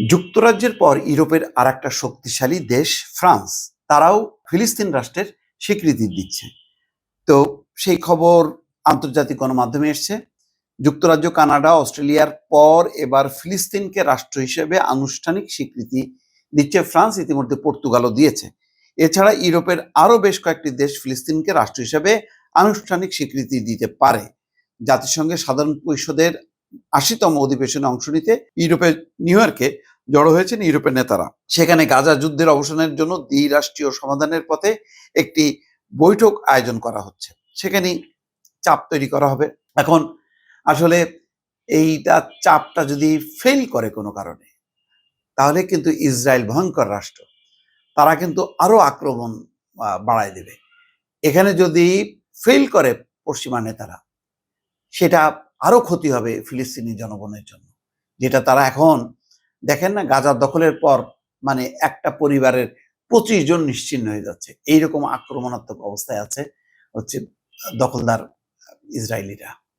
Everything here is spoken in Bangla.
যুক্তরাজ্যের পর ইউরোপের আরেকটা শক্তিশালী দেশ ফ্রান্স, তারাও ফিলিস্তিন রাষ্ট্রের স্বীকৃতি দিচ্ছে। তো সেই খবর আন্তর্জাতিক গণমাধ্যমে এসছে। যুক্তরাজ্য, কানাডা, অস্ট্রেলিয়ার পর এবার ফিলিস্তিনকে রাষ্ট্র হিসেবে আনুষ্ঠানিক স্বীকৃতি দিচ্ছে ফ্রান্স, ইতিমধ্যে পর্তুগালও দিয়েছে। এছাড়া ইউরোপের আরও বেশ কয়েকটি দেশ ফিলিস্তিনকে রাষ্ট্র হিসেবে আনুষ্ঠানিক স্বীকৃতি দিতে পারে। জাতিসংঘের সাধারণ পরিষদের ৮০তম অধিবেশনে অংশ নিতে ইউরোপের নিউ ইয়র্কে জড়ো হয়েছেন ইউরোপের নেতারা। সেখানে গাজা যুদ্ধের অবসানের জন্য দ্বিরাষ্ট্রীয় সমাধানের পথে একটি বৈঠক আয়োজন করা হচ্ছে। সেখানেই চাপ তৈরি করা হবে। এখন আসলে এইটা চাপটা যদি ফেল করে কোনো কারণে, তাহলে কিন্তু ইসরায়েল ভয়ঙ্কর রাষ্ট্র, তারা কিন্তু আরো আক্রমণ বাড়ায় দেবে। এখানে যদি ফেল করে পশ্চিমা নেতারা, সেটা আরো ক্ষতি হবে ফিলিস্তিনি জনগণের জন্য, যেটা তারা এখন দেখেন না, গাজার দখলের পর মানে একটা পরিবারের ২৫ জন নিশ্চিহ্ন হয়ে যাচ্ছে। এইরকম আক্রমণাত্মক অবস্থায় আছে হচ্ছে দখলদার ইসরায়েলিরা।